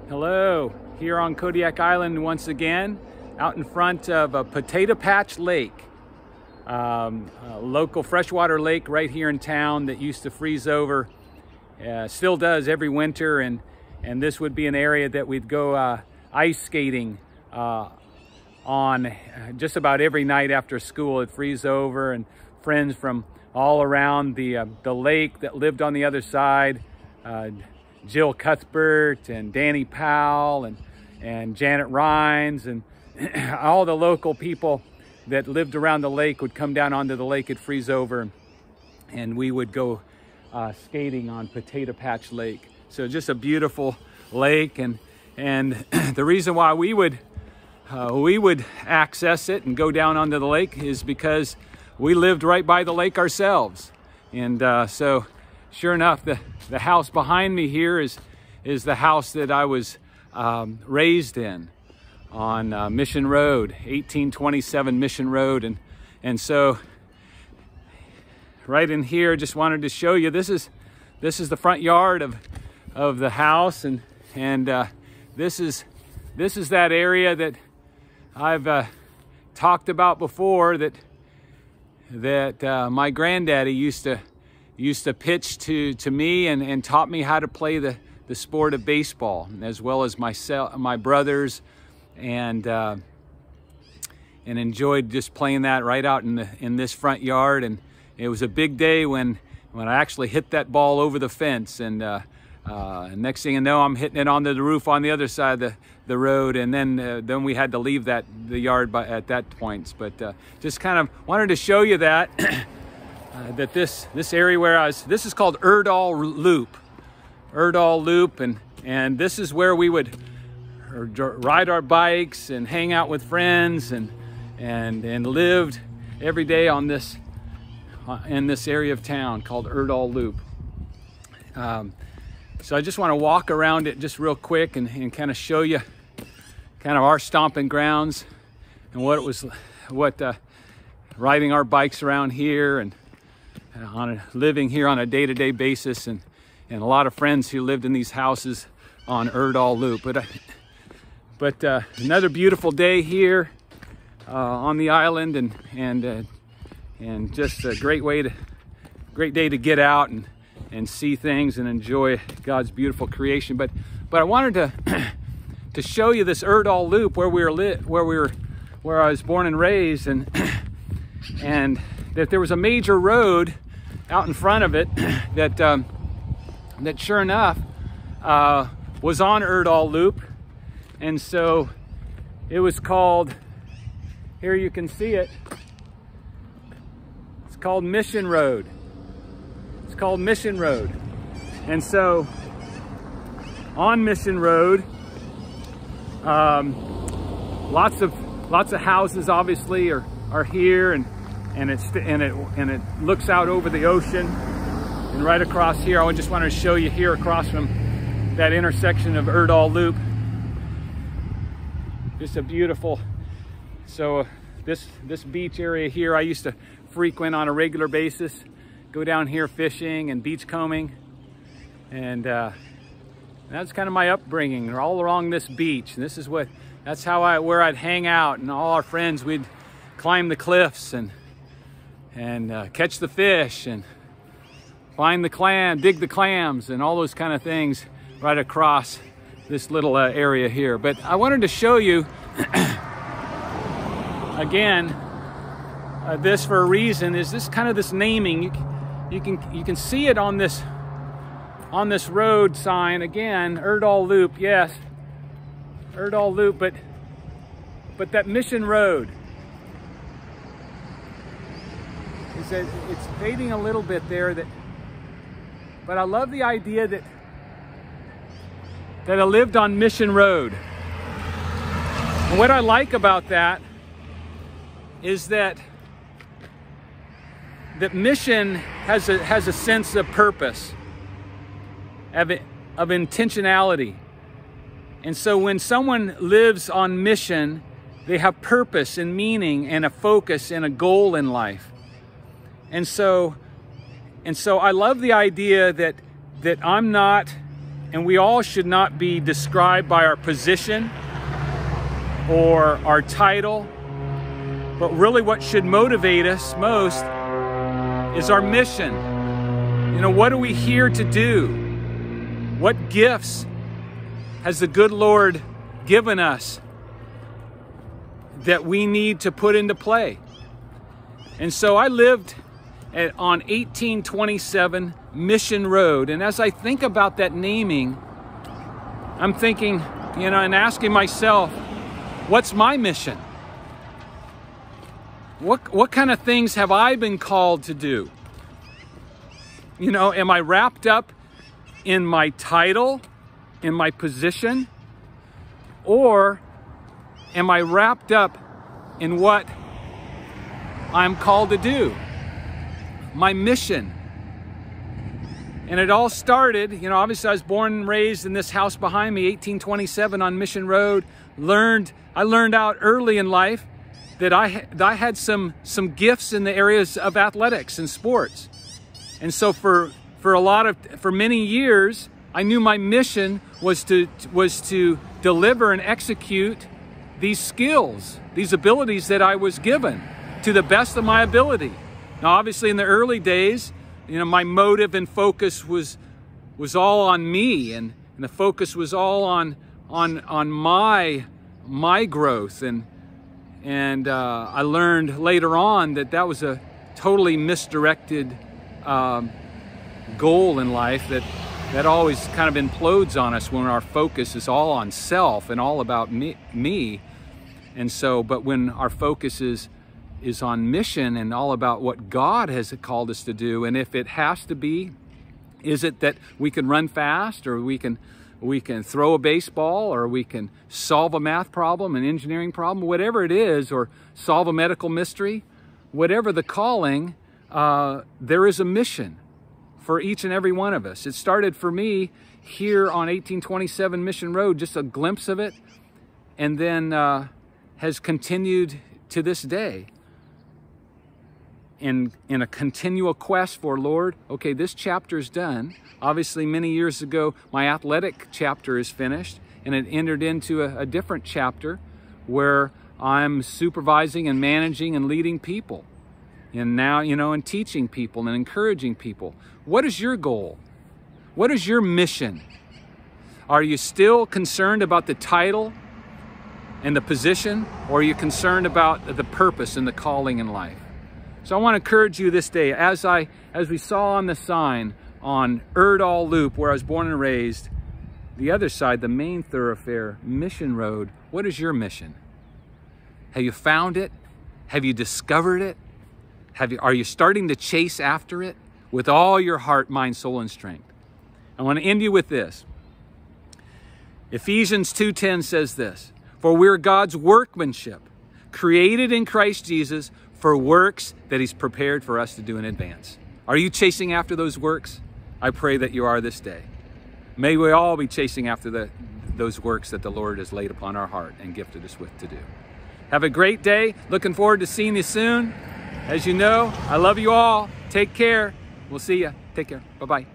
Hello, here on Kodiak Island once again, out in front of a Potato Patch Lake, a local freshwater lake right here in town that used to freeze over, still does every winter, and this would be an area that we'd go ice skating on just about every night after school. It'd freeze over, and friends from all around the lake that lived on the other side, Jill Cuthbert and Danny Powell and Janet Rhines and all the local people that lived around the lake would come down onto the lake. It'd freeze over, and we would go skating on Potato Patch Lake. So just a beautiful lake, and the reason why we would access it and go down onto the lake is because we lived right by the lake ourselves. And so sure enough, the house behind me here is the house that I was raised in on Mission Road, 1827 Mission Road. And so right in here, just wanted to show you, this is the front yard of the house, and this is that area that I've talked about before, that my granddaddy used to pitch to me and taught me how to play the sport of baseball, as well as my brothers, and enjoyed just playing that right out in this front yard. And it was a big day when I actually hit that ball over the fence, and next thing you know, I'm hitting it onto the roof on the other side of the road, and then we had to leave the yard at that point. But just kind of wanted to show you that that this area where this is called Erdall Loop, and this is where we would ride our bikes and hang out with friends and lived every day on this in this area of town called Erdall Loop. So I just want to walk around it just real quick and kind of show you kind of our stomping grounds and what it was, riding our bikes around here and living here on a day-to-day basis, and a lot of friends who lived in these houses on Erdall Loop. But another beautiful day here on the island, and just a great day to get out and see things and enjoy God's beautiful creation. But I wanted to show you this Erdall Loop where I was born and raised, and that there was a major road out in front of it that sure enough was on Erdall Loop. And so it was called, here you can see it, it's called Mission Road. It's called Mission Road. And so on Mission Road, lots of houses obviously are here, and it looks out over the ocean. And right across here, I just wanted to show you here across from that intersection of Erdall Loop, just a beautiful, so this beach area here I used to frequent on a regular basis, go down here fishing and beach combing, and that's kind of my upbringing, all along this beach. And that's where I'd hang out, and all our friends, we'd climb the cliffs and catch the fish and find dig the clams and all those kind of things right across this little area here. But I wanted to show you again this for a reason. Is this kind of this naming? You can see it on this road sign again, Erdall Loop. Yes, Erdall Loop, but that Mission Road, it's fading a little bit there, but I love the idea that I lived on Mission Road. And what I like about that is that mission has a sense of purpose, of intentionality. And so when someone lives on mission, they have purpose and meaning and a focus and a goal in life. And so I love the idea that I'm not And we all should not be described by our position or our title, but really what should motivate us most is our mission. You know, what are we here to do? What gifts has the good Lord given us that we need to put into play? And so I lived on 1827 Mission Road. And as I think about that naming, I'm thinking, you know, and asking myself, what's my mission? What kind of things have I been called to do? You know, am I wrapped up in my title, in my position? Or am I wrapped up in what I'm called to do? My mission. And it all started, you know, obviously I was born and raised in this house behind me, 1827 on Mission Road. I learned out early in life that I had some gifts in the areas of athletics and sports. And so for many years, I knew my mission was to deliver and execute these skills, these abilities that I was given to the best of my ability. Now, obviously in the early days, you know, my motive and focus was all on me, and the focus was all on my growth, and I learned later on that was a totally misdirected goal in life that always kind of implodes on us when our focus is all on self and all about me. And so, but when our focus is on mission and all about what God has called us to do, and if it has to be, is it that we can run fast, or we can throw a baseball, or we can solve a math problem, an engineering problem, whatever it is, or solve a medical mystery, whatever the calling, there is a mission for each and every one of us. It started for me here on 1827 Mission Road, just a glimpse of it, and then has continued to this day in a continual quest for, Lord, okay, this chapter is done. Obviously, many years ago, my athletic chapter is finished, and it entered into a different chapter where I'm supervising and managing and leading people. And now, you know, and teaching people and encouraging people. What is your goal? What is your mission? Are you still concerned about the title and the position, or are you concerned about the purpose and the calling in life? So I want to encourage you this day, as we saw on the sign on Erdahl Loop, where I was born and raised, the other side, the main thoroughfare, Mission Road. What is your mission? Have you found it? Have you discovered it? Are you starting to chase after it with all your heart, mind, soul, and strength? I want to end you with this. Ephesians 2:10 says this, "For we're God's workmanship, created in Christ Jesus for works that He's prepared for us to do in advance." Are you chasing after those works? I pray that you are this day. May we all be chasing after those works that the Lord has laid upon our heart and gifted us with to do. Have a great day. Looking forward to seeing you soon. As you know, I love you all. Take care. We'll see you. Take care. Bye-bye.